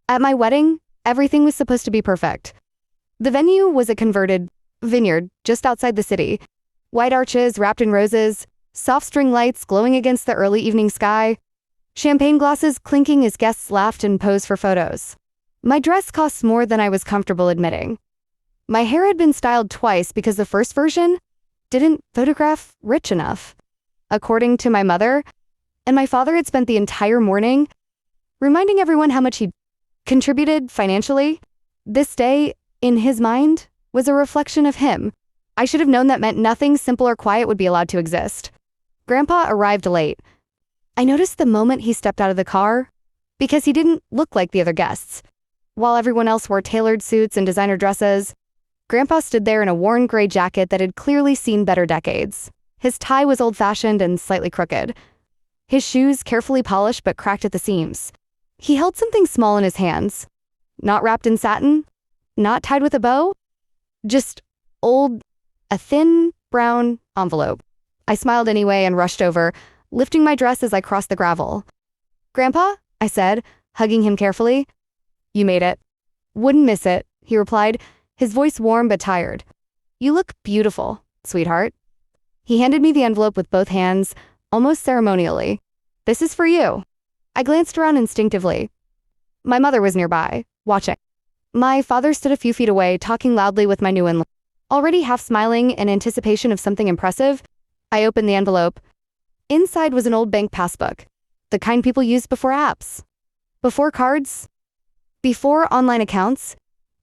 At my wedding, everything was supposed to be perfect. The venue was a converted vineyard just outside the city. White arches wrapped in roses, soft string lights glowing against the early evening sky, champagne glasses clinking as guests laughed and posed for photos. My dress cost more than I was comfortable admitting. My hair had been styled twice because the first version didn't photograph rich enough. According to my mother, and my father had spent the entire morning reminding everyone how much he contributed financially. This day, in his mind, was a reflection of him. I should have known that meant nothing simple or quiet would be allowed to exist. Grandpa arrived late. I noticed the moment he stepped out of the car because he didn't look like the other guests. While everyone else wore tailored suits and designer dresses, Grandpa stood there in a worn gray jacket that had clearly seen better decades. His tie was old-fashioned and slightly crooked. His shoes carefully polished but cracked at the seams. He held something small in his hands. Not wrapped in satin, not tied with a bow, just a thin, brown envelope. I smiled anyway and rushed over, lifting my dress as I crossed the gravel. "Grandpa," I said, hugging him carefully. "You made it." "Wouldn't miss it," he replied, his voice warm but tired. "You look beautiful, sweetheart." He handed me the envelope with both hands, almost ceremonially. "This is for you." I glanced around instinctively. My mother was nearby, watching. My father stood a few feet away, talking loudly with my new in-law. Already half smiling in anticipation of something impressive, I opened the envelope. Inside was an old bank passbook, the kind people used before apps, before cards, before online accounts.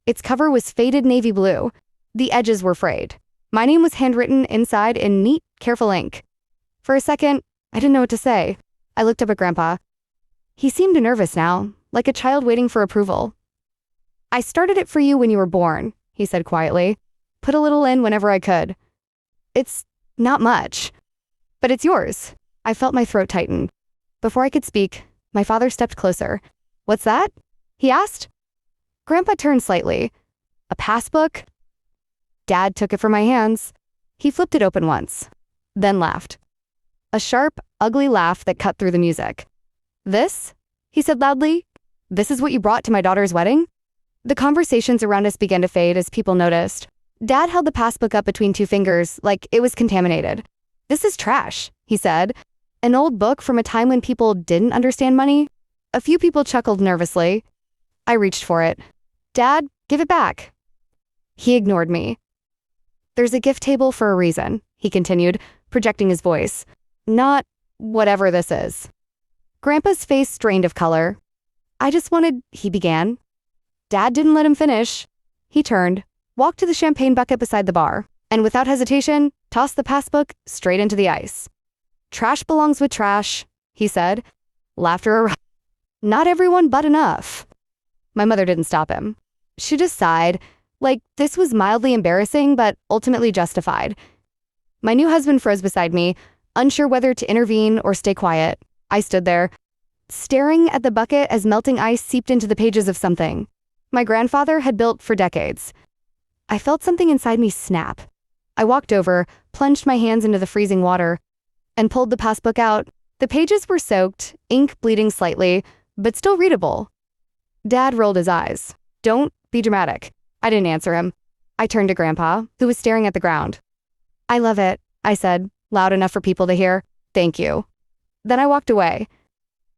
Its cover was faded navy blue. The edges were frayed. My name was handwritten inside in neat, careful ink. For a second, I didn't know what to say. I looked up at Grandpa. He seemed nervous now, like a child waiting for approval. "I started it for you when you were born," he said quietly. "Put a little in whenever I could. It's not much, but it's yours." I felt my throat tighten. Before I could speak, my father stepped closer. "What's that?" he asked. Grandpa turned slightly. "A passbook?" Dad took it from my hands. He flipped it open once, then laughed. A sharp, ugly laugh that cut through the music. "This?" he said loudly. "This is what you brought to my daughter's wedding?" The conversations around us began to fade as people noticed. Dad held the passbook up between two fingers, like it was contaminated. "This is trash," he said. "An old book from a time when people didn't understand money." A few people chuckled nervously. I reached for it. "Dad, give it back." He ignored me. "There's a gift table for a reason," he continued, projecting his voice. "Not whatever this is." Grandpa's face strained of color. "I just wanted," he began. Dad didn't let him finish. He turned, walked to the champagne bucket beside the bar, and without hesitation, tossed the passbook straight into the ice. "Trash belongs with trash," he said. Laughter erupted. "Not everyone but enough." My mother didn't stop him. She just sighed, like this was mildly embarrassing but ultimately justified. My new husband froze beside me, unsure whether to intervene or stay quiet. I stood there, staring at the bucket as melting ice seeped into the pages of something my grandfather had built for decades. I felt something inside me snap. I walked over, plunged my hands into the freezing water, and pulled the passbook out. The pages were soaked, ink bleeding slightly, but still readable. Dad rolled his eyes. "Don't be dramatic." I didn't answer him. I turned to Grandpa, who was staring at the ground. "I love it," I said, loud enough for people to hear. "Thank you." Then I walked away.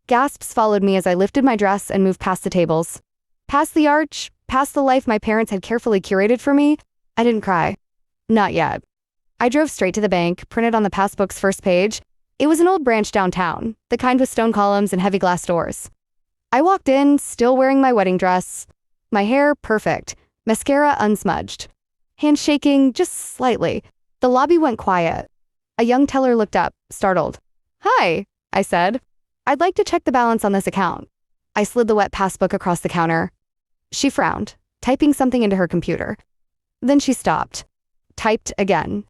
Gasps followed me as I lifted my dress and moved past the tables. Past the arch, past the life my parents had carefully curated for me. I didn't cry. Not yet. I drove straight to the bank, printed on the passbook's first page. It was an old branch downtown, the kind with stone columns and heavy glass doors. I walked in, still wearing my wedding dress. My hair perfect, mascara unsmudged. Hands shaking just slightly. The lobby went quiet. A young teller looked up, startled. "Hi," I said. "I'd like to check the balance on this account." I slid the wet passbook across the counter. She frowned, typing something into her computer. Then she stopped, typed again.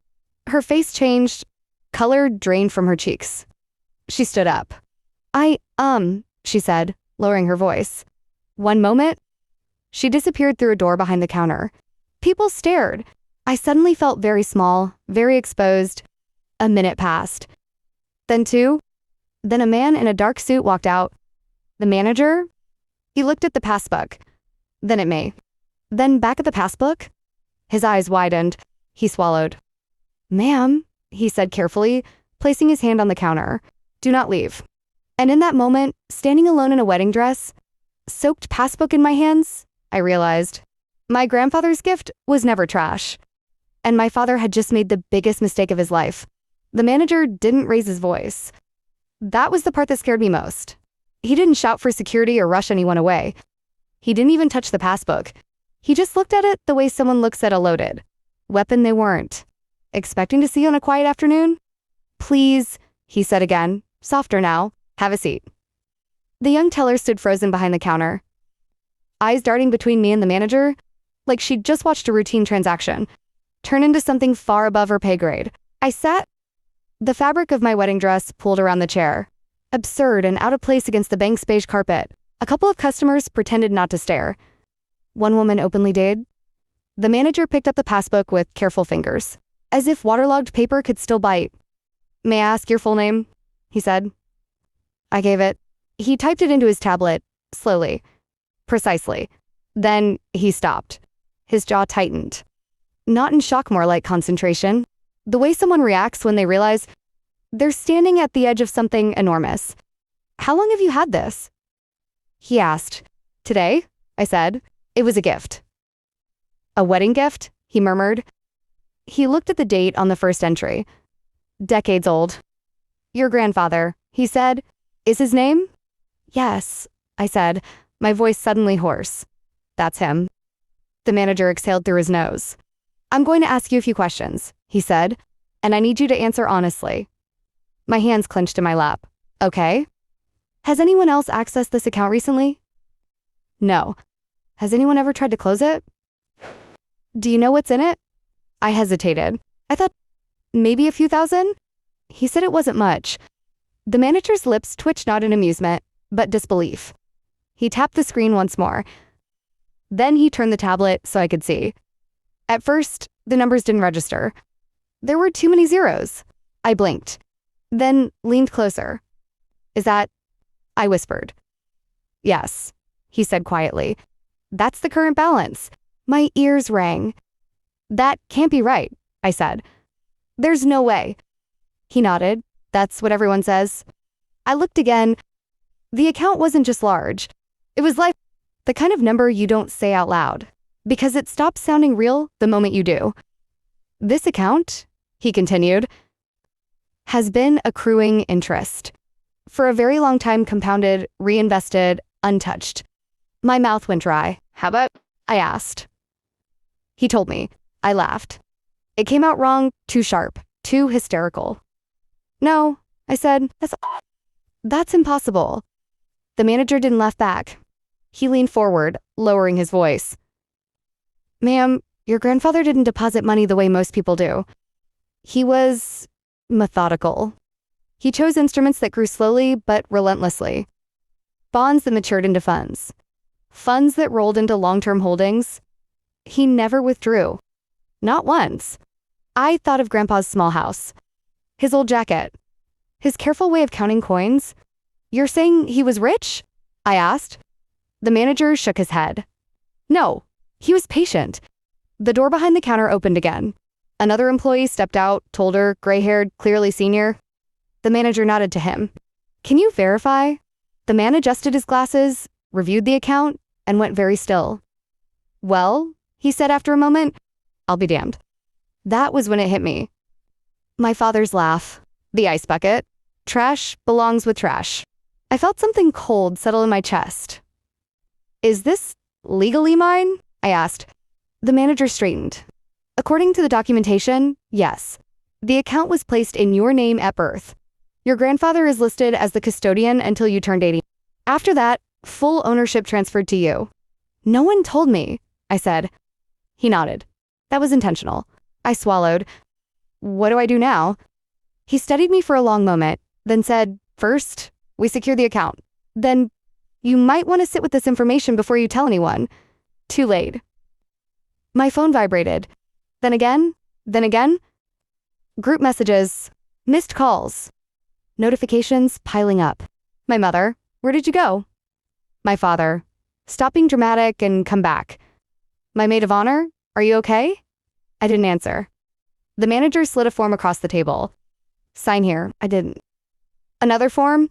Her face changed, color drained from her cheeks. She stood up. She said, lowering her voice. "One moment." She disappeared through a door behind the counter. People stared. I suddenly felt very small, very exposed. A minute passed. Then two. Then a man in a dark suit walked out. The manager? He looked at the passbook, then at me, then back at the passbook. His eyes widened. He swallowed. "Ma'am," he said carefully, placing his hand on the counter. "Do not leave." And in that moment, standing alone in a wedding dress, soaked passbook in my hands, I realized my grandfather's gift was never trash. And my father had just made the biggest mistake of his life. The manager didn't raise his voice. That was the part that scared me most. He didn't shout for security or rush anyone away. He didn't even touch the passbook. He just looked at it the way someone looks at a loaded weapon they weren't expecting to see on a quiet afternoon. "Please," he said again, softer now, "have a seat." The young teller stood frozen behind the counter, eyes darting between me and the manager, like she'd just watched a routine transaction turn into something far above her pay grade. I sat. The fabric of my wedding dress pulled around the chair, absurd and out of place against the bank's beige carpet. A couple of customers pretended not to stare. One woman openly did. The manager picked up the passbook with careful fingers, as if waterlogged paper could still bite. "May I ask your full name?" he said. I gave it. He typed it into his tablet, slowly, precisely. Then he stopped. His jaw tightened. Not in shock, more like concentration. The way someone reacts when they realize they're standing at the edge of something enormous. "How long have you had this?" he asked. "Today," I said. "It was a gift." "A wedding gift?" he murmured. He looked at the date on the first entry. "Decades old." "Your grandfather," he said. "Is his name?" "Yes," I said, my voice suddenly hoarse. "That's him." The manager exhaled through his nose. "I'm going to ask you a few questions," he said, "and I need you to answer honestly." My hands clenched in my lap. "Okay." "Has anyone else accessed this account recently?" "No." "Has anyone ever tried to close it?" "Do you know what's in it?" I hesitated. I thought maybe a few thousand. He said it wasn't much. The manager's lips twitched, not in amusement, but disbelief. He tapped the screen once more. Then he turned the tablet so I could see. At first, the numbers didn't register. There were too many zeros. I blinked, then leaned closer. "Is that?" I whispered. "Yes," he said quietly. "That's the current balance." My ears rang. "That can't be right," I said. "There's no way." He nodded. "That's what everyone says." I looked again. The account wasn't just large. It was like the kind of number you don't say out loud, because it stops sounding real the moment you do. "This account," he continued, "has been accruing interest. For a very long time, compounded, reinvested, untouched." My mouth went dry. "How about?" I asked. He told me. I laughed. It came out wrong, too sharp, too hysterical. "No," I said, that's impossible." The manager didn't laugh back. He leaned forward, lowering his voice. "Ma'am, your grandfather didn't deposit money the way most people do. He was methodical. He chose instruments that grew slowly but relentlessly. Bonds that matured into funds. Funds that rolled into long-term holdings. He never withdrew. Not once." I thought of Grandpa's small house, his old jacket, his careful way of counting coins. "You're saying he was rich?" I asked. The manager shook his head. "No, he was patient." The door behind the counter opened again. Another employee stepped out, older, gray-haired, clearly senior. The manager nodded to him. "Can you verify?" The man adjusted his glasses, reviewed the account, and went very still. "Well," he said after a moment, "I'll be damned." That was when it hit me. My father's laugh. The ice bucket. Trash belongs with trash. I felt something cold settle in my chest. "Is this legally mine?" I asked. The manager straightened. "According to the documentation, yes. The account was placed in your name at birth. Your grandfather is listed as the custodian until you turned 80. After that, full ownership transferred to you." "No one told me," I said. He nodded. "That was intentional." I swallowed. "What do I do now?" He studied me for a long moment, then said, "First, we secure the account. Then, you might want to sit with this information before you tell anyone." Too late. My phone vibrated. Then again, then again. Group messages, missed calls, notifications piling up. My mother, "Where did you go?" My father, Stop being dramatic and come back. My maid of honor, are you okay? I didn't answer. The manager slid a form across the table. Sign here. I didn't. Another form,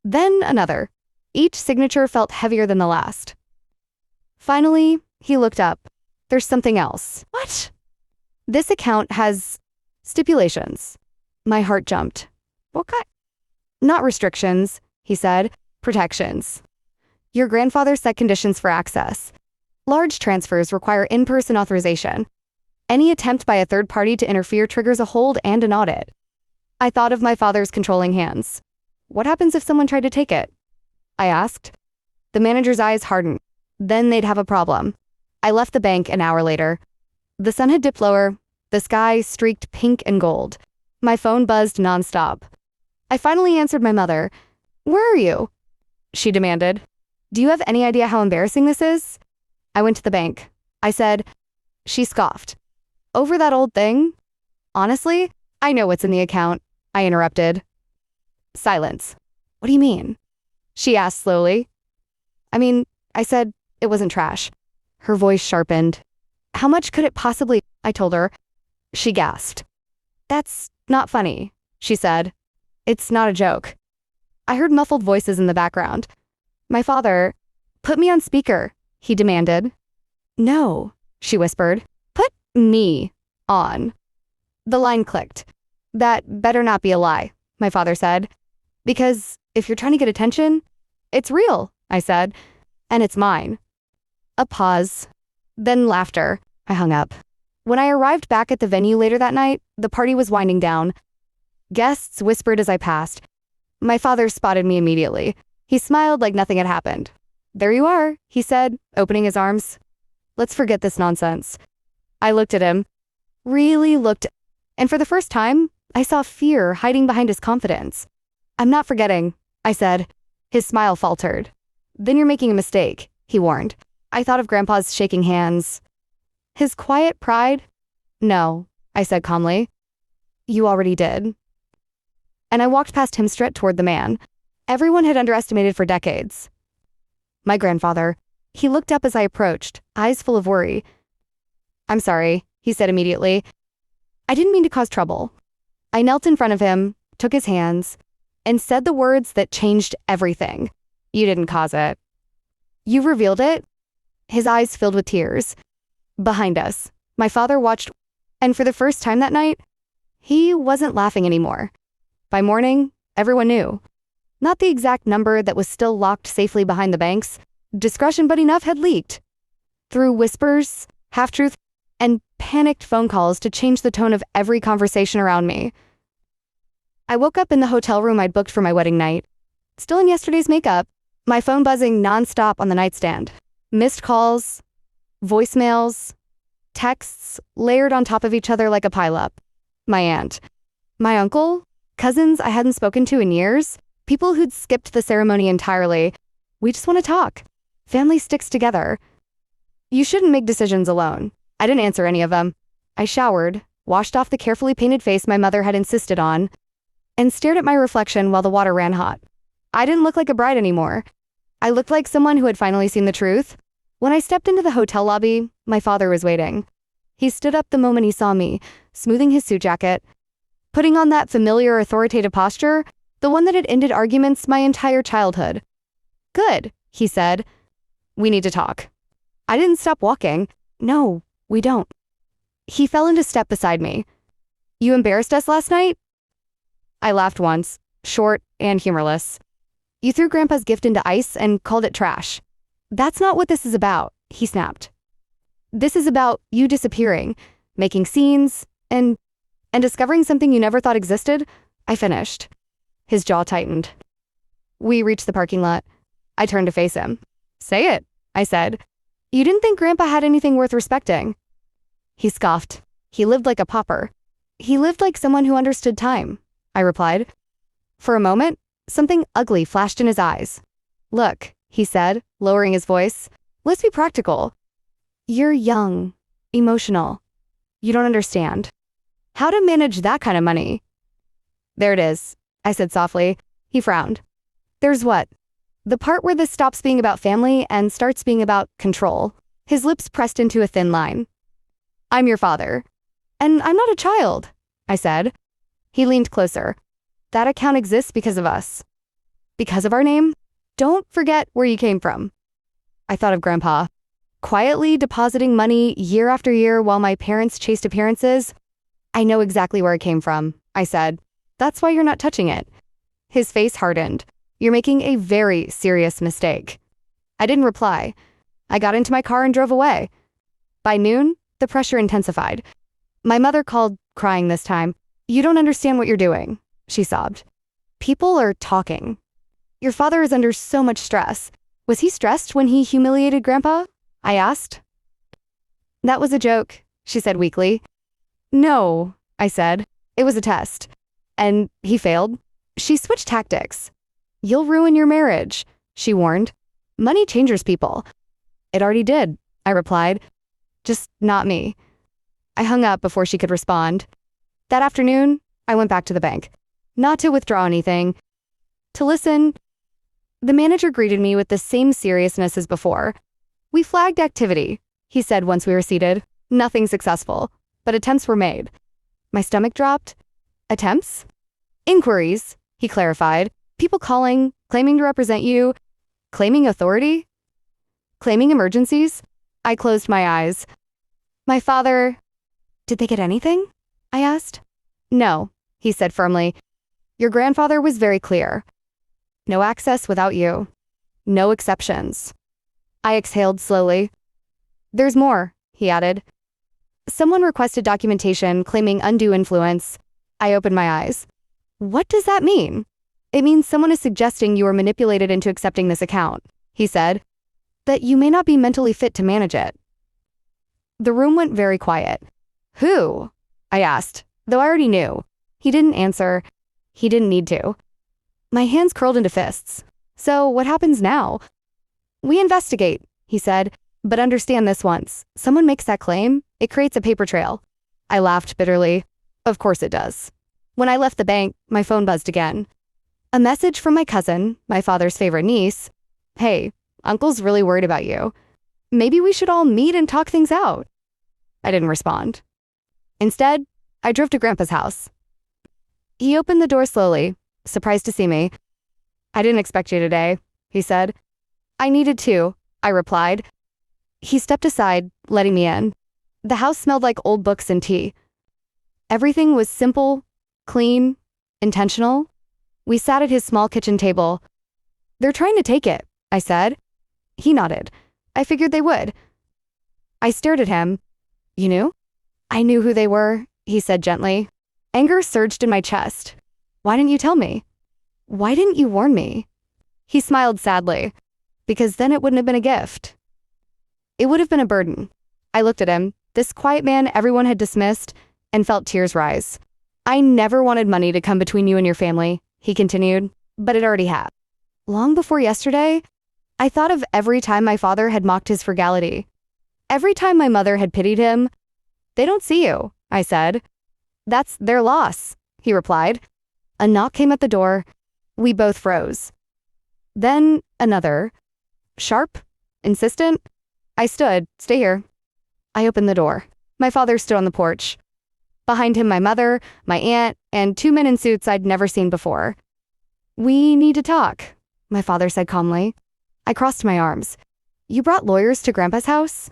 then another. Each signature felt heavier than the last. Finally, he looked up. There's something else. What? This account has stipulations. My heart jumped. What kind? Not restrictions, he said. Protections. Your grandfather set conditions for access. Large transfers require in-person authorization. Any attempt by a third party to interfere triggers a hold and an audit. I thought of my father's controlling hands. What happens if someone tried to take it? I asked. The manager's eyes hardened. Then they'd have a problem. I left the bank an hour later. The sun had dipped lower. The sky streaked pink and gold. My phone buzzed nonstop. I finally answered my mother. Where are you? She demanded. Do you have any idea how embarrassing this is? I went to the bank. I said. She scoffed. Over that old thing? Honestly, I know what's in the account, I interrupted. Silence. What do you mean? She asked slowly. I said it wasn't trash. Her voice sharpened. How much could it possibly? I told her. She gasped. That's not funny, she said. It's not a joke. I heard muffled voices in the background. My father, put me on speaker, he demanded. No, she whispered. Put me on. The line clicked. That better not be a lie, my father said. Because if you're trying to get attention, it's real, I said. And it's mine. A pause. Then laughter. I hung up. When I arrived back at the venue later that night, the party was winding down. Guests whispered as I passed. My father spotted me immediately. He smiled like nothing had happened. There you are, he said, opening his arms. Let's forget this nonsense. I looked at him. Really looked. And for the first time, I saw fear hiding behind his confidence. I'm not forgetting, I said. His smile faltered. Then you're making a mistake, he warned. I thought of Grandpa's shaking hands. His quiet pride? No, I said calmly. You already did. And I walked past him straight toward the man. Everyone had underestimated for decades. My grandfather. He looked up as I approached, eyes full of worry. I'm sorry, he said immediately. I didn't mean to cause trouble. I knelt in front of him, took his hands, and said the words that changed everything. You didn't cause it. You revealed it? His eyes filled with tears. Behind us, my father watched, and for the first time that night, he wasn't laughing anymore. By morning, everyone knew. Not the exact number that was still locked safely behind the banks. Discretion but enough had leaked. Through whispers, half-truth, and panicked phone calls to change the tone of every conversation around me. I woke up in the hotel room I'd booked for my wedding night. Still in yesterday's makeup, my phone buzzing nonstop on the nightstand. Missed calls, voicemails, texts layered on top of each other like a pileup. My aunt, my uncle, cousins I hadn't spoken to in years, people who'd skipped the ceremony entirely. We just want to talk. Family sticks together. You shouldn't make decisions alone. I didn't answer any of them. I showered, washed off the carefully painted face my mother had insisted on, and stared at my reflection while the water ran hot. I didn't look like a bride anymore. I looked like someone who had finally seen the truth. When I stepped into the hotel lobby, my father was waiting. He stood up the moment he saw me, smoothing his suit jacket, putting on that familiar authoritative posture, the one that had ended arguments my entire childhood. Good, he said. We need to talk. I didn't stop walking. No, we don't. He fell into step beside me. You embarrassed us last night? I laughed once, short and humorless. You threw Grandpa's gift into ice and called it trash. That's not what this is about, he snapped. This is about you disappearing, making scenes, and discovering something you never thought existed, I finished. His jaw tightened. We reached the parking lot. I turned to face him. Say it, I said. You didn't think Grandpa had anything worth respecting. He scoffed. He lived like a pauper. He lived like someone who understood time, I replied. For a moment, something ugly flashed in his eyes. Look, he said, lowering his voice. Let's be practical. You're young, emotional. You don't understand. How to manage that kind of money? There it is, I said softly. He frowned. There's what? The part where this stops being about family and starts being about control. His lips pressed into a thin line. I'm your father. And I'm not a child, I said. He leaned closer. That account exists because of us. Because of our name? Don't forget where you came from. I thought of Grandpa. Quietly depositing money year after year while my parents chased appearances. I know exactly where it came from, I said. That's why you're not touching it. His face hardened. You're making a very serious mistake. I didn't reply. I got into my car and drove away. By noon, the pressure intensified. My mother called, crying this time. You don't understand what you're doing, she sobbed. People are talking. Your father is under so much stress. Was he stressed when he humiliated Grandpa? I asked. That was a joke, she said weakly. No, I said. It was a test. And he failed. She switched tactics. You'll ruin your marriage, she warned. Money changes people. It already did, I replied. Just not me. I hung up before she could respond. That afternoon, I went back to the bank. Not to withdraw anything. To listen. The manager greeted me with the same seriousness as before. We flagged activity, he said once we were seated. Nothing successful, but attempts were made. My stomach dropped. Attempts? Inquiries, he clarified. People calling, claiming to represent you, claiming authority, claiming emergencies. I closed my eyes. My father... Did they get anything? I asked. No, he said firmly. Your grandfather was very clear. No access without you. No exceptions. I exhaled slowly. There's more, he added. Someone requested documentation claiming undue influence. I opened my eyes. What does that mean? It means someone is suggesting you were manipulated into accepting this account, he said. That you may not be mentally fit to manage it. The room went very quiet. Who? I asked, though I already knew. He didn't answer. He didn't need to. My hands curled into fists. So what happens now? We investigate, he said, but understand this once. Someone makes that claim, it creates a paper trail. I laughed bitterly. Of course it does. When I left the bank, my phone buzzed again. A message from my cousin, my father's favorite niece. Hey, Uncle's really worried about you. Maybe we should all meet and talk things out. I didn't respond. Instead, I drove to Grandpa's house. He opened the door slowly, surprised to see me. I didn't expect you today, he said. I needed to, I replied. He stepped aside, letting me in. The house smelled like old books and tea. Everything was simple, clean, intentional. We sat at his small kitchen table. They're trying to take it, I said. He nodded. I figured they would. I stared at him. You knew? I knew who they were, he said gently. Anger surged in my chest. Why didn't you tell me? Why didn't you warn me? He smiled sadly. Because then it wouldn't have been a gift. It would have been a burden. I looked at him, this quiet man everyone had dismissed, and felt tears rise. I never wanted money to come between you and your family, he continued, but it already had. Long before yesterday, I thought of every time my father had mocked his frugality. Every time my mother had pitied him. They don't see you, I said. That's their loss, he replied. A knock came at the door. We both froze. Then another. Sharp? Insistent? I stood. Stay here. I opened the door. My father stood on the porch. Behind him, my mother, my aunt, and two men in suits I'd never seen before. We need to talk, my father said calmly. I crossed my arms. You brought lawyers to Grandpa's house?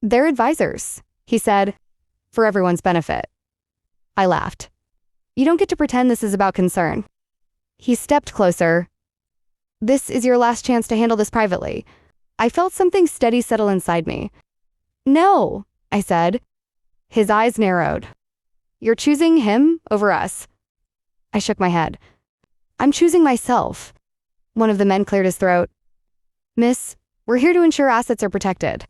They're advisors, he said, for everyone's benefit. I laughed. You don't get to pretend this is about concern. He stepped closer. This is your last chance to handle this privately. I felt something steady settle inside me. No, I said. His eyes narrowed. You're choosing him over us. I shook my head. I'm choosing myself. One of the men cleared his throat. Miss, we're here to ensure assets are protected.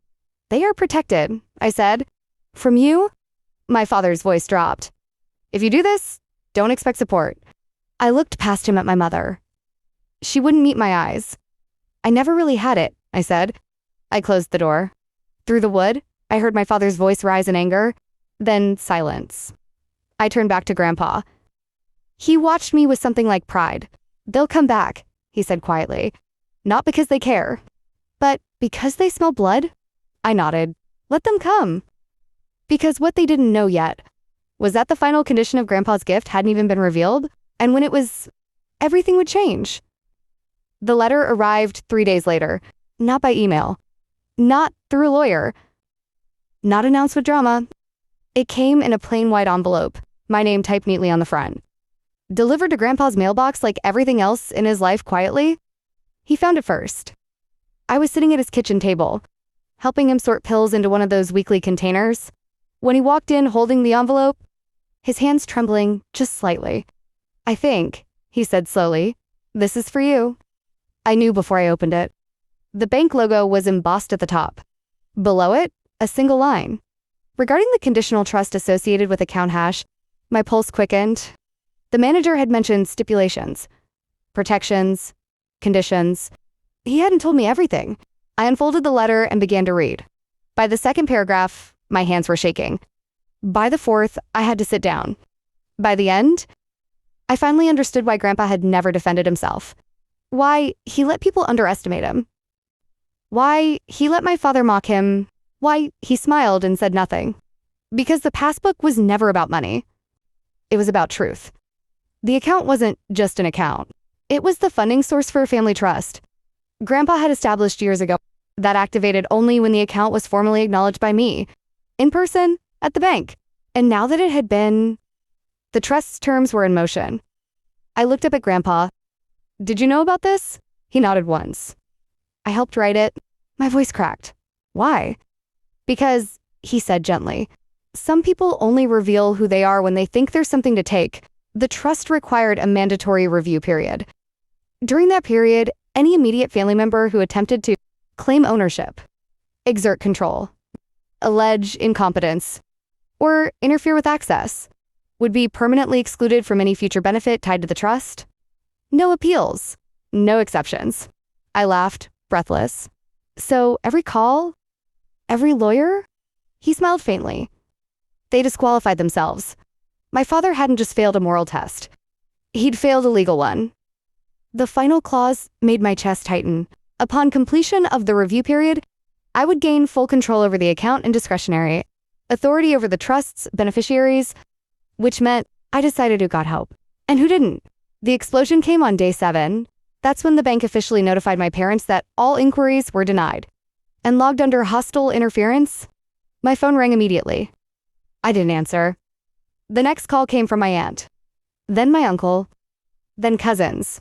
They are protected, I said. From you? My father's voice dropped. If you do this, don't expect support. I looked past him at my mother. She wouldn't meet my eyes. I never really had it, I said. I closed the door. Through the wood, I heard my father's voice rise in anger, then silence. I turned back to Grandpa. He watched me with something like pride. They'll come back, he said quietly. Not because they care, but because they smell blood? I nodded. Let them come. Because what they didn't know yet was that the final condition of Grandpa's gift hadn't even been revealed, and when it was, everything would change. The letter arrived 3 days later, not by email, not through a lawyer, not announced with drama. It came in a plain white envelope, my name typed neatly on the front. Delivered to Grandpa's mailbox like everything else in his life quietly. He found it first. I was sitting at his kitchen table, helping him sort pills into one of those weekly containers, when he walked in holding the envelope, his hands trembling just slightly. I think, he said slowly, this is for you. I knew before I opened it. The bank logo was embossed at the top. Below it, a single line. Regarding the conditional trust associated with account hash, my pulse quickened. The manager had mentioned stipulations, protections, conditions. He hadn't told me everything. I unfolded the letter and began to read. By the second paragraph, my hands were shaking. By the fourth, I had to sit down. By the end, I finally understood why Grandpa had never defended himself. Why he let people underestimate him. Why he let my father mock him. Why he smiled and said nothing. Because the passbook was never about money. It was about truth. The account wasn't just an account. It was the funding source for a family trust. Grandpa had established years ago that activated only when the account was formally acknowledged by me, in person, at the bank. And now that it had been, the trust's terms were in motion. I looked up at Grandpa. Did you know about this? He nodded once. I helped write it. My voice cracked. Why? Because, he said gently, some people only reveal who they are when they think there's something to take. The trust required a mandatory review period. During that period, any immediate family member who attempted to claim ownership, exert control, allege incompetence, or interfere with access would be permanently excluded from any future benefit tied to the trust. No appeals, no exceptions. I laughed, breathless. So every call, every lawyer? He smiled faintly. They disqualified themselves. My father hadn't just failed a moral test. He'd failed a legal one. The final clause made my chest tighten. Upon completion of the review period, I would gain full control over the account and discretionary authority over the trust's beneficiaries, which meant I decided who got help and who didn't. The explosion came on day 7. That's when the bank officially notified my parents that all inquiries were denied and logged under hostile interference. My phone rang immediately. I didn't answer. The next call came from my aunt, then my uncle, then cousins.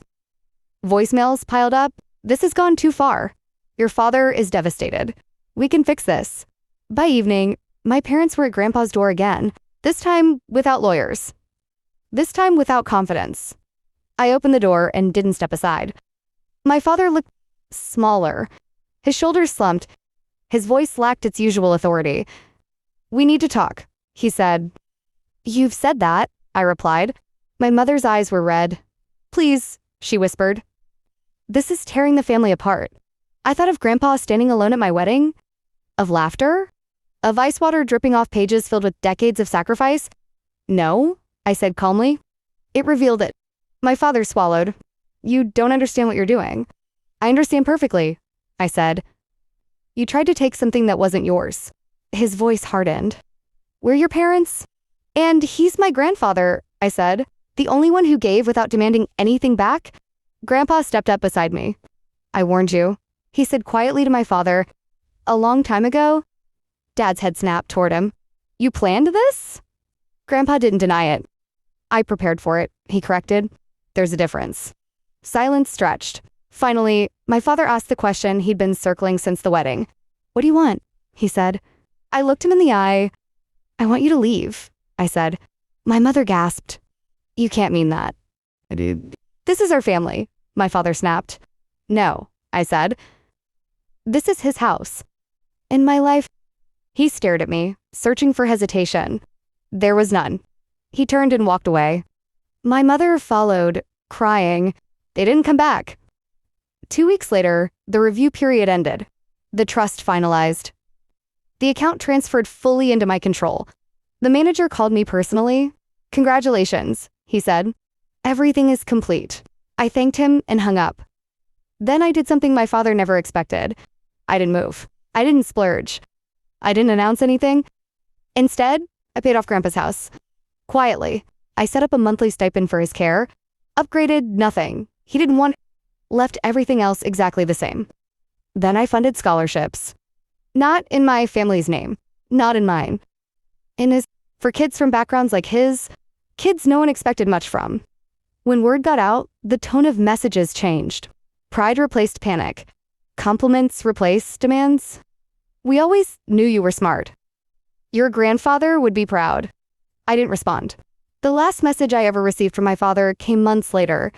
Voicemails piled up. This has gone too far. Your father is devastated. We can fix this. By evening, my parents were at Grandpa's door again, this time without lawyers. This time without confidence. I opened the door and didn't step aside. My father looked smaller. His shoulders slumped. His voice lacked its usual authority. We need to talk, he said. You've said that, I replied. My mother's eyes were red. Please, she whispered. This is tearing the family apart. I thought of Grandpa standing alone at my wedding, of laughter, of ice water dripping off pages filled with decades of sacrifice. No, I said calmly. It revealed it. My father swallowed. You don't understand what you're doing. I understand perfectly, I said. You tried to take something that wasn't yours. His voice hardened. We're your parents? And he's my grandfather, I said, the only one who gave without demanding anything back. Grandpa stepped up beside me. I warned you, he said quietly to my father. A long time ago, Dad's head snapped toward him. You planned this? Grandpa didn't deny it. I prepared for it, he corrected. There's a difference. Silence stretched. Finally, my father asked the question he'd been circling since the wedding. What do you want? He said. I looked him in the eye. I want you to leave, I said. My mother gasped. You can't mean that. I did. This is our family, my father snapped. No, I said. This is his house. In my life, he stared at me, searching for hesitation. There was none. He turned and walked away. My mother followed, crying. They didn't come back. 2 weeks later, the review period ended. The trust finalized. The account transferred fully into my control. The manager called me personally. Congratulations, he said. Everything is complete. I thanked him and hung up. Then I did something my father never expected. I didn't move. I didn't splurge. I didn't announce anything. Instead, I paid off Grandpa's house. Quietly, I set up a monthly stipend for his care, upgraded nothing. He didn't want, left everything else exactly the same. Then I funded scholarships. Not in my family's name, not in mine. For kids from backgrounds like his, kids no one expected much from. When word got out, the tone of messages changed. Pride replaced panic. Compliments replaced demands. We always knew you were smart. Your grandfather would be proud. I didn't respond. The last message I ever received from my father came months later.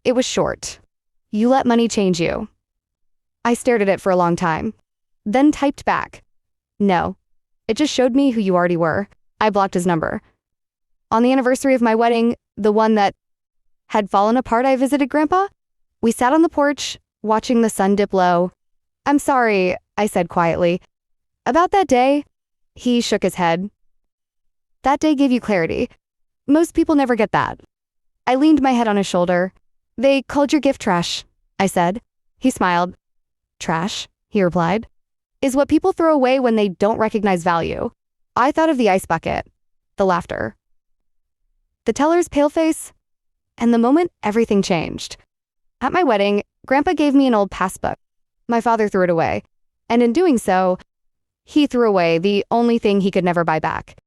It was short. You let money change you. I stared at it for a long time, then typed back. No. It just showed me who you already were. I blocked his number. On the anniversary of my wedding, the one that had fallen apart, I visited Grandpa. We sat on the porch, watching the sun dip low. I'm sorry, I said quietly. About that day, he shook his head. That day gave you clarity. Most people never get that. I leaned my head on his shoulder. They called your gift trash, I said. He smiled. Trash, he replied, is what people throw away when they don't recognize value. I thought of the ice bucket, the laughter, the teller's pale face, and the moment everything changed. At my wedding, Grandpa gave me an old passbook. My father threw it away, and in doing so, he threw away the only thing he could never buy back.